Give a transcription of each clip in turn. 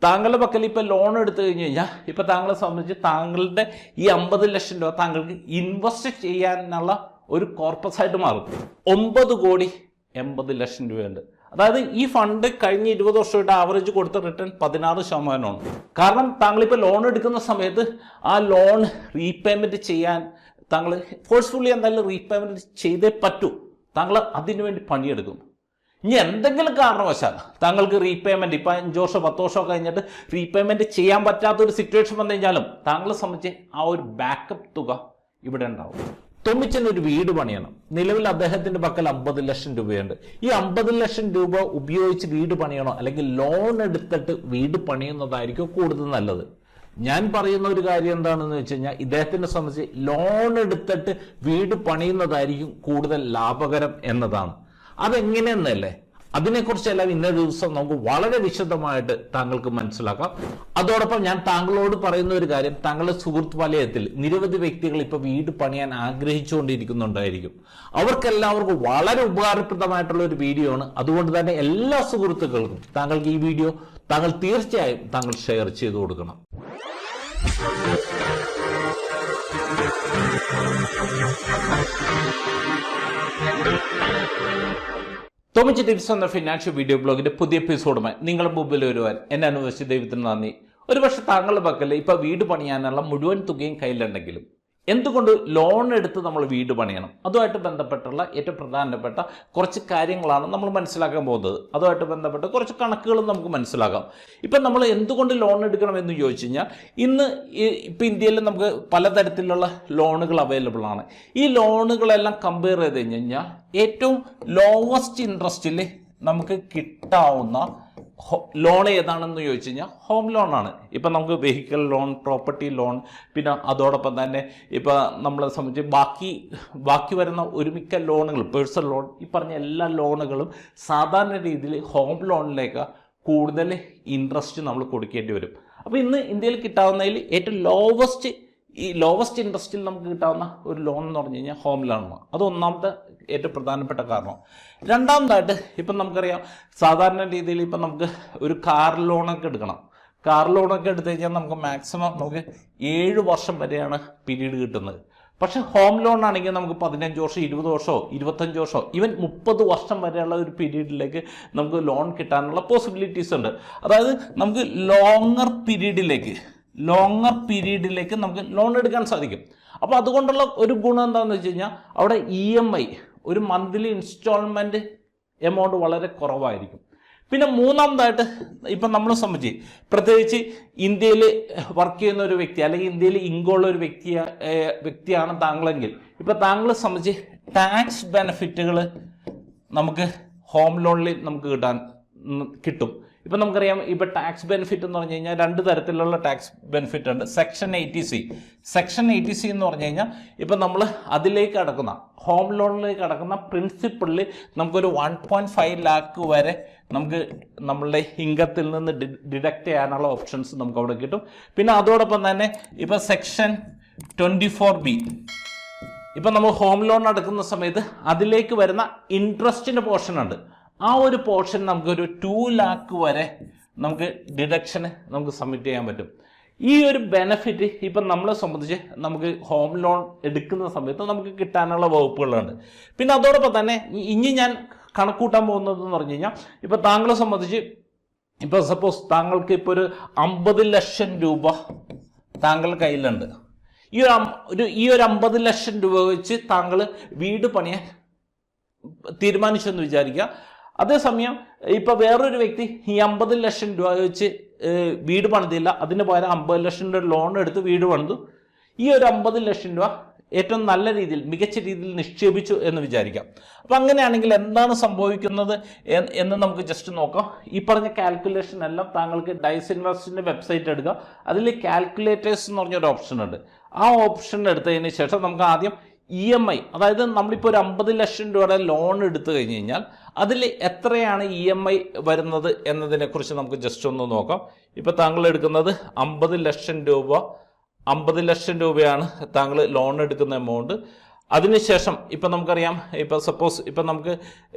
താങ്കളുടെ പക്കൽ ഇപ്പോൾ ലോൺ എടുത്തു കഴിഞ്ഞ് കഴിഞ്ഞാൽ ഇപ്പോൾ താങ്കളെ സംബന്ധിച്ച് താങ്കളുടെ ഈ 50 ലക്ഷം രൂപ താങ്കൾക്ക് ഇൻവെസ്റ്റ് ചെയ്യാനുള്ള ഒരു കോർപ്പസ് ആയിട്ട് മാറും. 9,80,00,000 അതായത് ഈ ഫണ്ട് കഴിഞ്ഞ 20 വർഷമായിട്ട് ആവറേജ് കൊടുത്ത റിട്ടേൺ 16%. കാരണം താങ്കളിപ്പോൾ ലോൺ എടുക്കുന്ന സമയത്ത് ആ ലോൺ റീപേയ്മെൻറ്റ് ചെയ്യാൻ താങ്കൾ ഫോഴ്സ്ഫുള്ളി എന്തായാലും റീപേയ്മെൻറ്റ് ചെയ്തേ പറ്റൂ. താങ്കൾ അതിനുവേണ്ടി പണിയെടുക്കും. ഇനി എന്തെങ്കിലും കാരണവശാൽ താങ്കൾക്ക് റീപേയ്മെൻറ്റ് ഇപ്പം 5 വർഷം 10 വർഷം കഴിഞ്ഞിട്ട് റീപേയ്മെൻറ്റ് ചെയ്യാൻ പറ്റാത്തൊരു സിറ്റുവേഷൻ വന്നു കഴിഞ്ഞാലും താങ്കളെ സംബന്ധിച്ച് ആ ഒരു ബാക്കപ്പ് തുക ഇവിടെ ഉണ്ടാവും. തൊമ്മിച്ചൻ ഒരു വീട് പണിയണം. നിലവിൽ അദ്ദേഹത്തിന്റെ പക്കൽ 50 ലക്ഷം രൂപയുണ്ട്. ഈ 50 ലക്ഷം രൂപ ഉപയോഗിച്ച് വീട് പണിയണോ അല്ലെങ്കിൽ ലോൺ എടുത്തിട്ട് വീട് പണിയുന്നതായിരിക്കും കൂടുതൽ നല്ലത്? ഞാൻ പറയുന്ന ഒരു കാര്യം എന്താണെന്ന് വെച്ച് കഴിഞ്ഞാൽ ഇദ്ദേഹത്തിനെ സംബന്ധിച്ച് ലോൺ എടുത്തിട്ട് വീട് പണിയുന്നതായിരിക്കും കൂടുതൽ ലാഭകരം എന്നതാണ്. അതെങ്ങനെയെന്നല്ലേ, അതിനെക്കുറിച്ചെല്ലാം ഇന്നേ ദിവസം നമുക്ക് വളരെ വിശദമായിട്ട് താങ്കൾക്ക് മനസ്സിലാക്കാം. അതോടൊപ്പം ഞാൻ താങ്കളോട് പറയുന്ന ഒരു കാര്യം, താങ്കളുടെ സുഹൃത്ത് വലയത്തിൽ നിരവധി വ്യക്തികൾ ഇപ്പൊ വീട് പണിയാൻ ആഗ്രഹിച്ചുകൊണ്ടിരിക്കുന്നുണ്ടായിരിക്കും. അവർക്കെല്ലാവർക്കും വളരെ ഉപകാരപ്രദമായിട്ടുള്ള ഒരു വീഡിയോ ആണ്. അതുകൊണ്ട് തന്നെ എല്ലാ സുഹൃത്തുക്കൾക്കും താങ്കൾക്ക് ഈ വീഡിയോ താങ്കൾ തീർച്ചയായും താങ്കൾ ഷെയർ ചെയ്തു കൊടുക്കണം. തൊമ്മിച്ച് ടിപ്സ് എന്ന ഫിനാൻഷ്യൽ വീഡിയോ ബ്ലോഗിന്റെ പുതിയ എപ്പിസോഡുമായി നിങ്ങളുടെ മുമ്പിൽ വരുവാൻ എന്നെ അനുവദിച്ച ദൈവത്തിന് നന്ദി. ഒരുപക്ഷെ താങ്കളുടെ പക്കൽ ഇപ്പൊ വീട് പണിയാനുള്ള മുഴുവൻ തുകയും കയ്യിലുണ്ടെങ്കിലും എന്തുകൊണ്ട് ലോൺ എടുത്ത് നമ്മൾ വീട് പണിയണം? അതുമായിട്ട് ബന്ധപ്പെട്ടുള്ള ഏറ്റവും പ്രധാനപ്പെട്ട കുറച്ച് കാര്യങ്ങളാണ് നമ്മൾ മനസ്സിലാക്കാൻ പോകുന്നത്. അതുമായിട്ട് ബന്ധപ്പെട്ട് കുറച്ച് കണക്കുകളും നമുക്ക് മനസ്സിലാക്കാം. ഇപ്പം നമ്മൾ എന്തുകൊണ്ട് ലോൺ എടുക്കണമെന്ന് ചോദിച്ചു കഴിഞ്ഞാൽ ഇപ്പം ഇന്ത്യയിൽ നമുക്ക് പലതരത്തിലുള്ള ലോണുകൾ അവൈലബിൾ ആണ്. ഈ ലോണുകളെല്ലാം കമ്പയർ ചെയ്ത് കഴിഞ്ഞാൽ ഏറ്റവും ലോവസ്റ്റ് ഇൻട്രസ്റ്റിൽ നമുക്ക് കിട്ടാവുന്ന ലോൺ ഏതാണെന്ന് ചോദിച്ചു കഴിഞ്ഞാൽ ഹോം ലോണാണ്. ഇപ്പം നമുക്ക് വെഹിക്കിൾ ലോൺ, പ്രോപ്പർട്ടി ലോൺ, പിന്നെ അതോടൊപ്പം തന്നെ ഇപ്പം നമ്മളെ സംബന്ധിച്ച് ബാക്കി വരുന്ന ഒരുമിക്ക ലോണുകൾ, പേഴ്സണൽ ലോൺ, ഈ പറഞ്ഞ എല്ലാ ലോണുകളും സാധാരണ രീതിയിൽ ഹോം ലോണിലേക്ക് കൂടുതൽ ഇൻട്രസ്റ്റ് നമ്മൾ കൊടുക്കേണ്ടി വരും. അപ്പോൾ ഇന്ന് ഇന്ത്യയിൽ കിട്ടാവുന്നതിൽ ഏറ്റവും ലോവസ്റ്റ് ഇൻട്രസ്റ്റിൽ നമുക്ക് കിട്ടാവുന്ന ഒരു ലോൺ എന്ന് പറഞ്ഞു കഴിഞ്ഞാൽ ഹോം ലോണാണ്. അത് ഒന്നാമത്തെ ഏറ്റവും പ്രധാനപ്പെട്ട കാരണം. രണ്ടാമതായിട്ട് ഇപ്പം നമുക്കറിയാം, സാധാരണ രീതിയിൽ ഇപ്പം നമുക്ക് ഒരു കാർ ലോണൊക്കെ എടുക്കണം. കാർ ലോണൊക്കെ എടുത്തു കഴിഞ്ഞാൽ നമുക്ക് മാക്സിമം 7 വർഷം വരെയാണ് പീരീഡ് കിട്ടുന്നത്. പക്ഷെ ഹോം ലോൺ ആണെങ്കിൽ നമുക്ക് 15 വർഷം, 20 വർഷമോ 25 വർഷമോ ഈവൻ 30 വർഷം വരെയുള്ള ഒരു പീരീഡിലേക്ക് നമുക്ക് ലോൺ കിട്ടാനുള്ള പോസിബിലിറ്റീസ് ഉണ്ട്. അതായത് നമുക്ക് ലോങ്ങർ പീരീഡിലേക്ക് നമുക്ക് ലോൺ എടുക്കാൻ സാധിക്കും. അപ്പോൾ അതുകൊണ്ടുള്ള ഒരു ഗുണം എന്താണെന്ന് വെച്ച് കഴിഞ്ഞാൽ അവിടെ EMI, ഒരു മന്ത്ലി ഇൻസ്റ്റാൾമെൻറ്റ് എമൗണ്ട് വളരെ കുറവായിരിക്കും. പിന്നെ മൂന്നാമതായിട്ട് ഇപ്പം നമ്മളെ സംബന്ധിച്ച് പ്രത്യേകിച്ച് ഇന്ത്യയിൽ വർക്ക് ചെയ്യുന്ന ഒരു വ്യക്തി അല്ലെങ്കിൽ ഇന്ത്യയിൽ ഇൻകമുള്ള ഒരു വ്യക്തിയാണ് താങ്കളെങ്കിൽ ഇപ്പം താങ്കളെ സംബന്ധിച്ച് ടാക്സ് ബെനിഫിറ്റുകൾ നമുക്ക് ഹോം ലോണിൽ നമുക്ക് കിട്ടും. ഇപ്പം നമുക്കറിയാം, ഇപ്പം ടാക്സ് ബെനിഫിറ്റ് എന്ന് പറഞ്ഞു കഴിഞ്ഞാൽ 2 തരത്തിലുള്ള ടാക്സ് ബെനിഫിറ്റ് ഉണ്ട്. സെക്ഷൻ 80C എന്ന് പറഞ്ഞു കഴിഞ്ഞാൽ ഇപ്പം നമ്മൾ അതിലേക്ക് അടക്കുന്ന ഹോം ലോണിലേക്ക് അടക്കുന്ന പ്രിൻസിപ്പിളിൽ നമുക്കൊരു 1.5 ലാക്ക് വരെ നമുക്ക് നമ്മളുടെ ഇൻകത്തിൽ നിന്ന് ഡിഡക്റ്റ് ചെയ്യാനുള്ള ഓപ്ഷൻസ് നമുക്ക് അവിടെ കിട്ടും. പിന്നെ അതോടൊപ്പം തന്നെ ഇപ്പം സെക്ഷൻ 24B, ഇപ്പം നമ്മൾ ഹോം ലോൺ അടക്കുന്ന സമയത്ത് അതിലേക്ക് വരുന്ന ഇൻട്രസ്റ്റിൻ്റെ പോർഷൻ ഉണ്ട്. ആ ഒരു പോർഷൻ നമുക്കൊരു 2 ലാക്ക് വരെ നമുക്ക് ഡിഡക്ഷന് നമുക്ക് സബ്മിറ്റ് ചെയ്യാൻ പറ്റും. ഈ ഒരു ബെനിഫിറ്റ് ഇപ്പം നമ്മളെ സംബന്ധിച്ച് നമുക്ക് ഹോം ലോൺ എടുക്കുന്ന സമയത്ത് നമുക്ക് കിട്ടാനുള്ള വകുപ്പുകളുണ്ട്. പിന്നെ അതോടൊപ്പം തന്നെ ഇനി ഞാൻ കണക്കൂട്ടാൻ പോകുന്നതെന്ന് പറഞ്ഞു കഴിഞ്ഞാൽ ഇപ്പം താങ്കളെ സംബന്ധിച്ച് ഇപ്പം സപ്പോസ് താങ്കൾക്ക് ഇപ്പോൾ ഒരു 50 ലക്ഷം രൂപ താങ്കളുടെ കയ്യിലുണ്ട്. ഈ ഒരു 50 ലക്ഷം രൂപ വെച്ച് താങ്കൾ വീട് പണിയാൻ തീരുമാനിച്ചെന്ന് വിചാരിക്കുക. അതേസമയം ഇപ്പം വേറൊരു വ്യക്തി ഈ 50 ലക്ഷം രൂപ വെച്ച് വീട് പണിതില്ല, അതിന് പകരം 50 ലക്ഷം രൂപ ലോൺ എടുത്ത് വീട് പണിതു. ഈ ഒരു 50 ലക്ഷം രൂപ ഏറ്റവും നല്ല രീതിയിൽ, മികച്ച രീതിയിൽ നിക്ഷേപിച്ചു എന്ന് വിചാരിക്കാം. അപ്പം അങ്ങനെയാണെങ്കിൽ എന്താണ് സംഭവിക്കുന്നത് എന്ന് നമുക്ക് ജസ്റ്റ് നോക്കാം. ഈ പറഞ്ഞ കാൽക്കുലേഷൻ എല്ലാം താങ്കൾക്ക് ഡൈസ് ഇൻവെസ്റ്റിൻ്റെ വെബ്സൈറ്റ് എടുക്കുക. അതിൽ കാൽക്കുലേറ്റേഴ്സ് എന്ന് പറഞ്ഞൊരു ഓപ്ഷൻ ഉണ്ട്. ആ ഓപ്ഷൻ എടുത്തതിന് ശേഷം നമുക്ക് ആദ്യം EMI, അതായത് നമ്മളിപ്പോൾ ഒരു 50 ലക്ഷം രൂപയുടെ ലോൺ എടുത്തു കഴിഞ്ഞ് കഴിഞ്ഞാൽ അതിൽ എത്രയാണ് EMI വരുന്നത് എന്നതിനെക്കുറിച്ച് നമുക്ക് ജസ്റ്റ് ഒന്ന് നോക്കാം. ഇപ്പോൾ താങ്കൾ എടുക്കുന്നത് 50 ലക്ഷം രൂപയാണ് താങ്കൾ ലോൺ എടുക്കുന്ന എമൗണ്ട്. അതിനുശേഷം ഇപ്പം നമുക്കറിയാം, ഇപ്പം സപ്പോസ് ഇപ്പം നമുക്ക്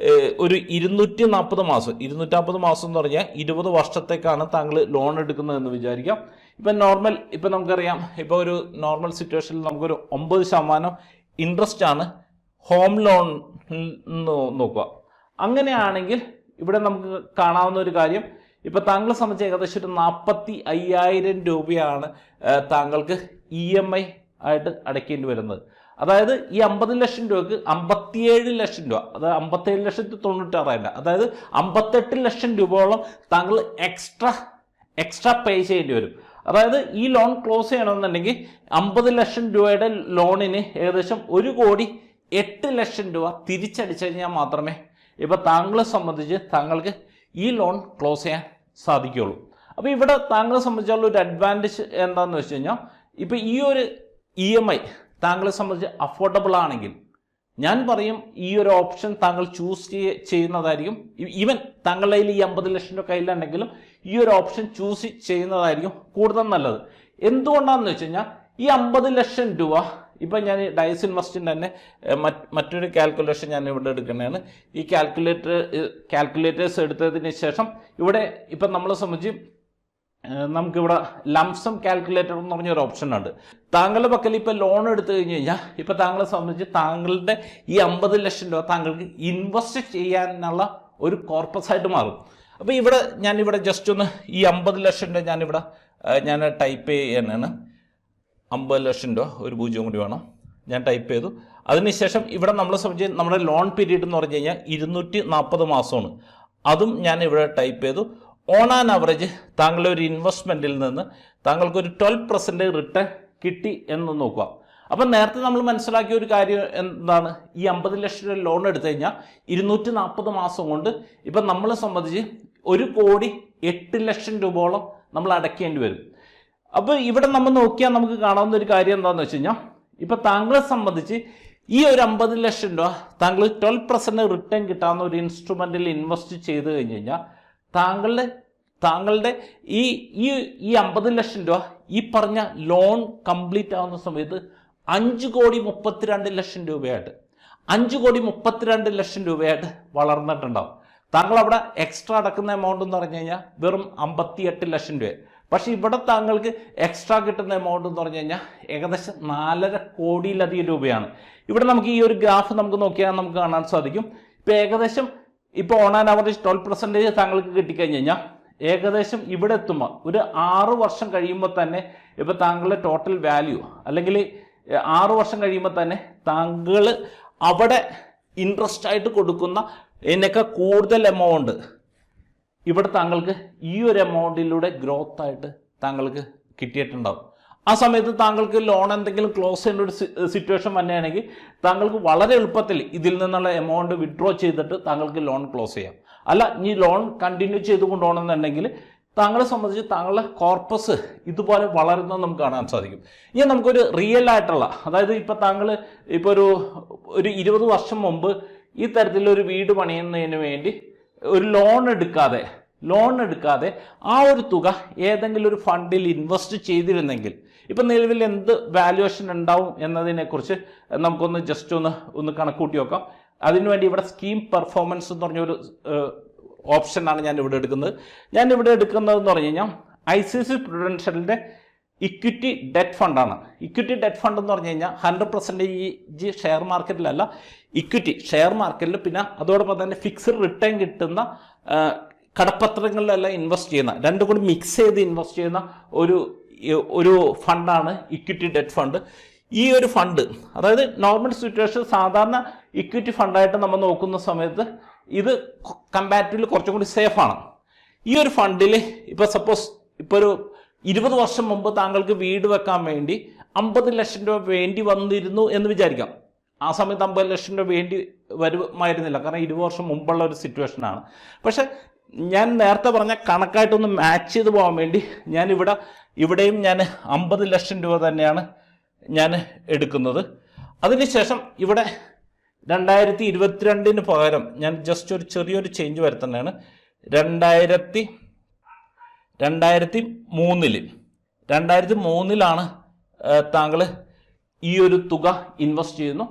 ഒരു 240 മാസം എന്ന് പറഞ്ഞാൽ 20 വർഷത്തേക്കാണ് താങ്കൾ ലോൺ എടുക്കുന്നതെന്ന് വിചാരിക്കാം. ഇപ്പം നോർമൽ ഇപ്പം നമുക്കറിയാം, ഇപ്പോൾ ഒരു നോർമൽ സിറ്റുവേഷനിൽ നമുക്കൊരു 9% ഇൻട്രസ്റ്റ് ആണ് ഹോം ലോൺ നോക്കുക. അങ്ങനെയാണെങ്കിൽ ഇവിടെ നമുക്ക് കാണാവുന്ന ഒരു കാര്യം, ഇപ്പം താങ്കളെ സംബന്ധിച്ച് ഏകദേശം ഒരു 45,000 രൂപയാണ് താങ്കൾക്ക് EMI ആയിട്ട് അടയ്ക്കേണ്ടി വരുന്നത്. അതായത് ഈ 50 ലക്ഷം രൂപക്ക് 57 ലക്ഷം രൂപ, അതായത് 57,96,000, അതായത് 58 ലക്ഷം രൂപയോളം താങ്കൾ എക്സ്ട്രാ പേ ചെയ്യേണ്ടി വരും. അതായത് ഈ ലോൺ ക്ലോസ് ചെയ്യണമെന്നുണ്ടെങ്കിൽ 50 ലക്ഷം രൂപയുടെ ലോണിന് ഏകദേശം 1,08 ലക്ഷം രൂപ തിരിച്ചടിച്ചു കഴിഞ്ഞാൽ മാത്രമേ ഇപ്പം താങ്കളെ സംബന്ധിച്ച് താങ്കൾക്ക് ഈ ലോൺ ക്ലോസ് ചെയ്യാൻ സാധിക്കുകയുള്ളൂ. അപ്പോൾ ഇവിടെ താങ്കളെ സംബന്ധിച്ചുള്ള ഒരു അഡ്വാൻറ്റേജ് എന്താണെന്ന് വെച്ച് കഴിഞ്ഞാൽ, ഇപ്പം ഈ ഒരു EMI താങ്കളെ സംബന്ധിച്ച് അഫോർഡബിൾ ആണെങ്കിൽ ഞാൻ പറയും ഈ ഒരു ഓപ്ഷൻ താങ്കൾ ചൂസ് ചെയ്യുന്നതായിരിക്കും. ഈവൻ താങ്കളുടെ കയ്യിൽ ഈ 50 ലക്ഷം രൂപ കയ്യിലുണ്ടെങ്കിലും ഈ ഒരു ഓപ്ഷൻ ചൂസ് ചെയ്യുന്നതായിരിക്കും കൂടുതൽ നല്ലത്. എന്തുകൊണ്ടാണെന്ന് വെച്ച് കഴിഞ്ഞാൽ ഈ 50 ലക്ഷം രൂപ ഇപ്പം ഞാൻ ഡയസ് ഇൻവെസ്റ്റിൻ്റെ തന്നെ മറ്റൊരു കാൽക്കുലേഷൻ ഞാൻ ഇവിടെ എടുക്കുന്നതാണ്. ഈ കാൽക്കുലേറ്റേഴ്സ് എടുത്തതിന് ശേഷം ഇവിടെ ഇപ്പം നമ്മളെ സംബന്ധിച്ച് നമുക്കിവിടെ ലംസം കാൽക്കുലേറ്റർ എന്ന് പറഞ്ഞൊരു ഓപ്ഷൻ ഉണ്ട്. താങ്കളുടെ പക്കൽ ഇപ്പോൾ ലോൺ എടുത്തു കഴിഞ്ഞ് കഴിഞ്ഞാൽ ഇപ്പം താങ്കളെ സംബന്ധിച്ച് താങ്കളുടെ ഈ 50 ലക്ഷം രൂപ താങ്കൾക്ക് ഇൻവെസ്റ്റ് ചെയ്യാനുള്ള ഒരു കോർപ്പസ് ആയിട്ട് മാറും. അപ്പോൾ ഞാനിവിടെ ജസ്റ്റ് ഒന്ന് ഈ 50 ലക്ഷം രൂപ ഞാൻ ടൈപ്പ് ചെയ്യാനാണ്. 50 ലക്ഷം രൂപ, ഒരു 0 കൂടി വേണം, ഞാൻ ടൈപ്പ് ചെയ്തു. അതിനുശേഷം ഇവിടെ നമ്മളെ സംബന്ധിച്ച് നമ്മുടെ ലോൺ പീരീഡ് എന്ന് പറഞ്ഞു കഴിഞ്ഞാൽ 240 മാസമാണ്. അതും ഞാൻ ഇവിടെ ടൈപ്പ് ചെയ്തു. ഓൺ ആൻ ആവറേജ് താങ്കളുടെ ഒരു ഇൻവെസ്റ്റ്മെൻറ്റിൽ നിന്ന് താങ്കൾക്കൊരു 12% റിട്ടേൺ കിട്ടി എന്ന് നോക്കുക. അപ്പം നേരത്തെ നമ്മൾ മനസ്സിലാക്കിയ ഒരു കാര്യം എന്താണ്, ഈ 50 ലക്ഷം രൂപ ലോൺ എടുത്തു കഴിഞ്ഞാൽ 240 മാസം കൊണ്ട് ഇപ്പം നമ്മളെ സംബന്ധിച്ച് 1,08 ലക്ഷം രൂപയോളം നമ്മൾ അടയ്ക്കേണ്ടി വരും. അപ്പോൾ ഇവിടെ നമ്മൾ നോക്കിയാൽ നമുക്ക് കാണാവുന്ന ഒരു കാര്യം എന്താണെന്ന് വെച്ച് കഴിഞ്ഞാൽ, ഇപ്പം താങ്കളെ സംബന്ധിച്ച് ഈ ഒരു 50 ലക്ഷം രൂപ താങ്കൾ 12% റിട്ടേൺ കിട്ടാവുന്ന ഒരു ഇൻസ്ട്രുമെൻറ്റിൽ ഇൻവെസ്റ്റ് ചെയ്ത് കഴിഞ്ഞ് കഴിഞ്ഞാൽ താങ്കളുടെ ഈ 50 ലക്ഷം രൂപ ഈ പറഞ്ഞ ലോൺ കംപ്ലീറ്റ് ആവുന്ന സമയത്ത് 5,32,00,000 രൂപയായിട്ട് 5,32,00,000 രൂപയായിട്ട് വളർന്നിട്ടുണ്ടാവും. താങ്കൾ അവിടെ എക്സ്ട്രാ അടക്കുന്ന എമൗണ്ട് എന്ന് പറഞ്ഞു കഴിഞ്ഞാൽ വെറും 58 ലക്ഷം രൂപ. പക്ഷേ ഇവിടെ താങ്കൾക്ക് എക്സ്ട്രാ കിട്ടുന്ന എമൗണ്ട് എന്ന് പറഞ്ഞു കഴിഞ്ഞാൽ ഏകദേശം 4.5 കോടിയിലധികം രൂപയാണ്. ഇവിടെ നമുക്ക് ഈ ഒരു ഗ്രാഫ് നമുക്ക് നോക്കിയാൽ നമുക്ക് കാണാൻ സാധിക്കും. ഇപ്പോൾ ഏകദേശം ഇപ്പോൾ ഓൺ ആൻ ആവറേജ് 12% താങ്കൾക്ക് കിട്ടിക്കഴിഞ്ഞ് കഴിഞ്ഞാൽ ഏകദേശം ഇവിടെ എത്തുമ്പോൾ ഒരു 6 വർഷം കഴിയുമ്പോൾ തന്നെ ഇപ്പോൾ താങ്കളുടെ ടോട്ടൽ വാല്യൂ, അല്ലെങ്കിൽ 6 വർഷം കഴിയുമ്പോൾ തന്നെ താങ്കൾ അവിടെ ഇൻട്രസ്റ്റ് ആയിട്ട് കൊടുക്കുന്ന ഇതിനൊക്കെ കൂടുതൽ എമൗണ്ട് ഇവിടെ താങ്കൾക്ക് ഈ ഒരു എമൗണ്ടിലൂടെ ഗ്രോത്ത് ആയിട്ട് താങ്കൾക്ക് കിട്ടിയിട്ടുണ്ടാവും. ആ സമയത്ത് താങ്കൾക്ക് ലോൺ എന്തെങ്കിലും ക്ലോസ് ചെയ്യേണ്ട ഒരു സിറ്റുവേഷൻ വന്നെയാണെങ്കിൽ താങ്കൾക്ക് വളരെ എളുപ്പത്തിൽ ഇതിൽ നിന്നുള്ള എമൗണ്ട് വിഡ്രോ ചെയ്തിട്ട് താങ്കൾക്ക് ലോൺ ക്ലോസ് ചെയ്യാം. അല്ല, ഈ ലോൺ കണ്ടിന്യൂ ചെയ്ത് കൊണ്ടുപോകണമെന്നുണ്ടെങ്കിൽ താങ്കളെ സംബന്ധിച്ച് താങ്കളുടെ കോർപ്പസ് ഇതുപോലെ വളരുന്നത് നമുക്ക് കാണാൻ സാധിക്കും. ഇനി നമുക്കൊരു റിയൽ ആയിട്ടുള്ള, അതായത് ഇപ്പോൾ താങ്കൾ ഇപ്പോൾ ഒരു 20 വർഷം മുമ്പ് ഈ തരത്തിലൊരു വീട് പണിയുന്നതിന് വേണ്ടി ഒരു ലോൺ എടുക്കാതെ ആ ഒരു തുക ഏതെങ്കിലും ഒരു ഫണ്ടിൽ ഇൻവെസ്റ്റ് ചെയ്തിരുന്നെങ്കിൽ ഇപ്പം നിലവിൽ എന്ത് വാല്യുവേഷൻ ഉണ്ടാവും എന്നതിനെക്കുറിച്ച് നമുക്കൊന്ന് ജസ്റ്റ് ഒന്ന് കണക്കൂട്ടി നോക്കാം. അതിനുവേണ്ടി ഇവിടെ സ്കീം പെർഫോമൻസ് എന്ന് പറഞ്ഞൊരു ഓപ്ഷനാണ് ഞാൻ ഇവിടെ എടുക്കുന്നത്. എടുക്കുന്നതെന്ന് പറഞ്ഞു കഴിഞ്ഞാൽ ICICI Prudentialന്റെ ഇക്വിറ്റി ഡെറ്റ് ഫണ്ടാണ്. ഇക്വിറ്റി ഡെറ്റ് ഫണ്ട് എന്ന് പറഞ്ഞു കഴിഞ്ഞാൽ 100% ഷെയർ മാർക്കറ്റിലല്ല, ഇക്വിറ്റി ഷെയർ മാർക്കറ്റിൽ, പിന്നെ അതോടൊപ്പം തന്നെ ഫിക്സ്ഡ് റിട്ടേൺ കിട്ടുന്ന കടപ്പത്രങ്ങളിലെല്ലാം ഇൻവെസ്റ്റ് ചെയ്യുന്ന, രണ്ടും കൂടി മിക്സ് ചെയ്ത് ഇൻവെസ്റ്റ് ചെയ്യുന്ന ഒരു ഫണ്ടാണ് ഇക്വിറ്റി ഡെറ്റ് ഫണ്ട്. ഈ ഒരു ഫണ്ട്, അതായത് നോർമൽ സിറ്റുവേഷൻ സാധാരണ ഇക്വിറ്റി ഫണ്ടായിട്ട് നമ്മൾ നോക്കുന്ന സമയത്ത് ഇത് കമ്പാരിറ്റീവ്ലി കുറച്ചും കൂടി സേഫാണ്. ഈ ഒരു ഫണ്ടിൽ ഇപ്പോൾ സപ്പോസ് ഇപ്പോൾ ഒരു 20 വർഷം മുമ്പ് താങ്കൾക്ക് വീട് വെക്കാൻ വേണ്ടി 50 ലക്ഷം രൂപ വേണ്ടി വന്നിരുന്നു എന്ന് വിചാരിക്കാം. ആ സമയത്ത് 50 ലക്ഷം രൂപ വേണ്ടി വരുമായിരുന്നില്ല, കാരണം 20 വർഷം മുമ്പുള്ള ഒരു സിറ്റുവേഷനാണ്. പക്ഷെ ഞാൻ നേരത്തെ പറഞ്ഞ കണക്കായിട്ടൊന്ന് മാച്ച് ചെയ്ത് പോകാൻ വേണ്ടി ഇവിടെയും ഞാൻ 50 ലക്ഷം രൂപ തന്നെയാണ് ഞാൻ എടുക്കുന്നത്. അതിനുശേഷം ഇവിടെ 2022 പകരം ഞാൻ ജസ്റ്റ് ഒരു ചെറിയൊരു ചേഞ്ച് വരുത്തുന്നതാണ്. 2003 താങ്കൾ ഈ ഒരു തുക ഇൻവെസ്റ്റ് ചെയ്യുന്നു.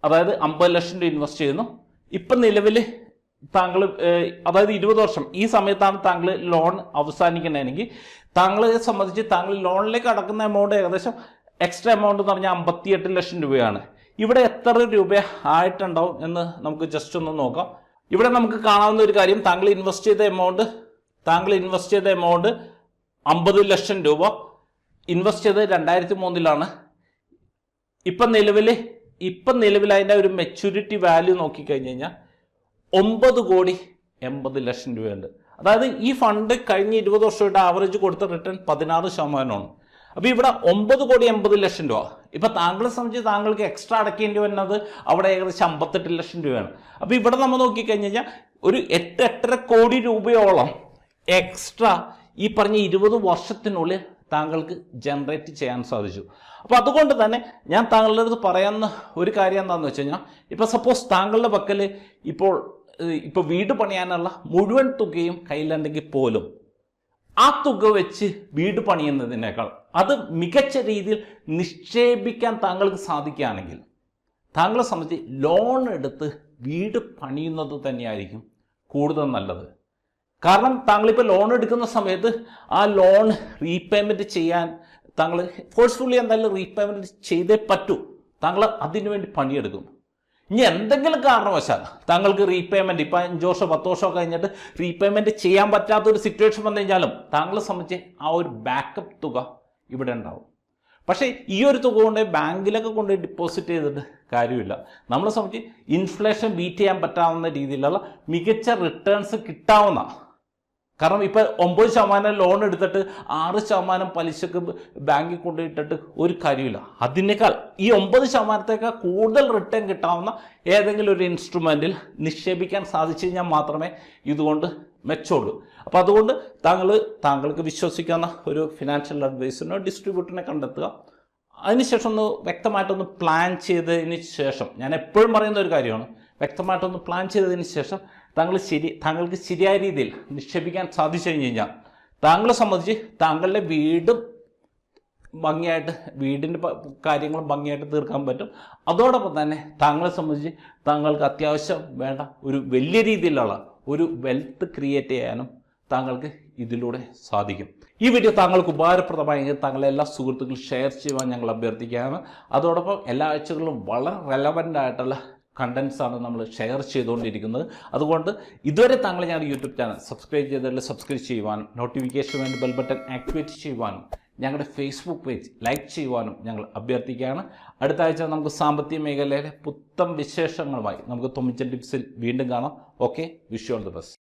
അതായത് 50 ലക്ഷം രൂപ ഇൻവെസ്റ്റ് ചെയ്യുന്നു. ഇപ്പം നിലവിൽ താങ്കൾ അതായത് 20 വർഷം ഈ സമയത്താണ് താങ്കൾ ലോൺ അവസാനിക്കണമെങ്കിൽ താങ്കളെ സംബന്ധിച്ച് താങ്കൾ ലോണിലേക്ക് അടക്കുന്ന എമൗണ്ട് ഏകദേശം എക്സ്ട്രാ എമൗണ്ട് എന്ന് പറഞ്ഞാൽ 58 ലക്ഷം രൂപയാണ്. ഇവിടെ എത്ര രൂപ ആയിട്ടുണ്ടാവും എന്ന് നമുക്ക് ജസ്റ്റ് ഒന്ന് നോക്കാം. ഇവിടെ നമുക്ക് കാണാവുന്ന ഒരു കാര്യം, താങ്കൾ ഇൻവെസ്റ്റ് ചെയ്ത എമൗണ്ട് 50 ലക്ഷം രൂപ ഇൻവെസ്റ്റ് ചെയ്തത് 2003 ഇപ്പം നിലവിൽ അതിൻ്റെ ഒരു മെച്യൂരിറ്റി വാല്യൂ നോക്കിക്കഴിഞ്ഞ് കഴിഞ്ഞാൽ 9,80,00,000 രൂപയുണ്ട്. അതായത് ഈ ഫണ്ട് കഴിഞ്ഞ 20 വർഷമായിട്ട് ആവറേജ് കൊടുത്ത റിട്ടേൺ 16%. അപ്പോൾ ഇവിടെ 9,80,00,000 രൂപ. ഇപ്പം താങ്കളെ സംബന്ധിച്ച് താങ്കൾക്ക് എക്സ്ട്രാ അടയ്ക്കേണ്ടി വരുന്നത് അവിടെ ഏകദേശം 58 ലക്ഷം രൂപയാണ്. അപ്പോൾ ഇവിടെ നമ്മൾ നോക്കിക്കഴിഞ്ഞ് കഴിഞ്ഞാൽ ഒരു 8-8.5 കോടി രൂപയോളം എക്സ്ട്രാ ഈ പറഞ്ഞ 20 വർഷത്തിനുള്ളിൽ താങ്കൾക്ക് ജനറേറ്റ് ചെയ്യാൻ സാധിച്ചു. അപ്പോൾ അതുകൊണ്ട് തന്നെ ഞാൻ താങ്കളുടെ അടുത്ത് പറയുന്ന ഒരു കാര്യം എന്താണെന്ന് വെച്ച് കഴിഞ്ഞാൽ, ഇപ്പോൾ സപ്പോസ് താങ്കളുടെ പക്കൽ ഇപ്പോൾ വീട് പണിയാനുള്ള മുഴുവൻ തുകയും കയ്യിലുണ്ടെങ്കിൽ പോലും ആ തുക വെച്ച് വീട് പണിയുന്നതിനേക്കാൾ അത് മികച്ച രീതിയിൽ നിക്ഷേപിക്കാൻ താങ്കൾക്ക് സാധിക്കുകയാണെങ്കിൽ താങ്കളെ സംബന്ധിച്ച് ലോൺ എടുത്ത് വീട് പണിയുന്നത് തന്നെയായിരിക്കും കൂടുതൽ നല്ലത്. കാരണം താങ്കളിപ്പോൾ ലോൺ എടുക്കുന്ന സമയത്ത് ആ ലോൺ റീപേയ്മെൻറ്റ് ചെയ്യാൻ താങ്കൾ ഫോഴ്സ്ഫുള്ളി എന്തായാലും റീപേയ്മെൻറ്റ് ചെയ്തേ പറ്റൂ. താങ്കൾ അതിനുവേണ്ടി പണിയെടുക്കും. ഇനി എന്തെങ്കിലും കാരണവശാൽ താങ്കൾക്ക് റീപേയ്മെൻറ്റ് ഇപ്പം 5 വർഷം 10 വർഷം കഴിഞ്ഞിട്ട് റീപേയ്മെൻറ്റ് ചെയ്യാൻ പറ്റാത്തൊരു സിറ്റുവേഷൻ വന്നു കഴിഞ്ഞാലും താങ്കളെ സംബന്ധിച്ച് ആ ഒരു ബാക്കപ്പ് തുക ഇവിടെ ഉണ്ടാവും. പക്ഷേ ഈ ഒരു തുക കൊണ്ട് ബാങ്കിലൊക്കെ കൊണ്ട് ഡിപ്പോസിറ്റ് ചെയ്തിട്ട് കാര്യമില്ല. നമ്മളെ സംബന്ധിച്ച് ഇൻഫ്ലേഷൻ ബീറ്റ് ചെയ്യാൻ പറ്റാവുന്ന രീതിയിലുള്ള മികച്ച റിട്ടേൺസ് കിട്ടാവുന്ന, കാരണം ഇപ്പം 9% ലോൺ എടുത്തിട്ട് 6% പലിശക്ക് ബാങ്കിൽ കൊണ്ടുപോയിട്ടിട്ട് ഒരു കാര്യമില്ല. അതിനേക്കാൾ ഈ 9%-ത്തേക്കാൾ കൂടുതൽ റിട്ടേൺ കിട്ടാവുന്ന ഏതെങ്കിലും ഒരു ഇൻസ്ട്രുമെൻറ്റിൽ നിക്ഷേപിക്കാൻ സാധിച്ചു കഴിഞ്ഞാൽ മാത്രമേ ഇതുകൊണ്ട് മെച്ചമുള്ളൂ. അപ്പോൾ അതുകൊണ്ട് താങ്കൾക്ക് വിശ്വസിക്കാവുന്ന ഒരു ഫിനാൻഷ്യൽ അഡ്വൈസറിനോ ഡിസ്ട്രിബ്യൂട്ടറിനെ കണ്ടെത്തുക. അതിനുശേഷം ഒന്ന് വ്യക്തമായിട്ടൊന്ന് പ്ലാൻ ചെയ്തതിന് ശേഷം, ഞാൻ എപ്പോഴും പറയുന്ന ഒരു കാര്യമാണ്, വ്യക്തമായിട്ടൊന്ന് പ്ലാൻ ചെയ്തതിന് ശേഷം താങ്കൾക്ക് ശരിയായ രീതിയിൽ നിക്ഷേപിക്കാൻ സാധിച്ചു കഴിഞ്ഞ് കഴിഞ്ഞാൽ താങ്കളെ സംബന്ധിച്ച് താങ്കളുടെ വീടിൻ്റെ കാര്യങ്ങളും ഭംഗിയായിട്ട് തീർക്കാൻ പറ്റും. അതോടൊപ്പം തന്നെ താങ്കളെ സംബന്ധിച്ച് താങ്കൾക്ക് അത്യാവശ്യം വേണ്ട ഒരു വലിയ രീതിയിലുള്ള ഒരു വെൽത്ത് ക്രിയേറ്റ് ചെയ്യാനും താങ്കൾക്ക് ഇതിലൂടെ സാധിക്കും. ഈ വീഡിയോ താങ്കൾക്ക് ഉപകാരപ്രദമായെങ്കിൽ താങ്കളെ എല്ലാ സുഹൃത്തുക്കളും ഷെയർ ചെയ്യുവാൻ ഞങ്ങൾ അഭ്യർത്ഥിക്കുകയാണ്. അതോടൊപ്പം എല്ലാ ആഴ്ചകളിലും വളരെ റെലവൻ്റ് ആയിട്ടുള്ള കണ്ടൻസ് ആണ് നമ്മൾ ഷെയർ ചെയ്തുകൊണ്ടിരിക്കുന്നത്. അതുകൊണ്ട് ഇതുവരെ താങ്കൾ ഞങ്ങളുടെ യൂട്യൂബ് ചാനൽ സബ്സ്ക്രൈബ് ചെയ്തതിൽ സബ്സ്ക്രൈബ് ചെയ്യുവാനും നോട്ടിഫിക്കേഷൻ വേണ്ടി ബെൽ ബട്ടൺ ആക്ടിവേറ്റ് ചെയ്യുവാനും ഞങ്ങളുടെ ഫേസ്ബുക്ക് പേജ് ലൈക്ക് ചെയ്യുവാനും ഞങ്ങൾ അഭ്യർത്ഥിക്കുകയാണ്. അടുത്ത ആഴ്ച നമുക്ക് സാമ്പത്തിക മേഖലയിലെ പുത്തൻ വിശേഷങ്ങളുമായി നമുക്ക് തൊമ്മിച്ചൻ ടിപ്സിൽ വീണ്ടും കാണാം. Okay, wish you all the best.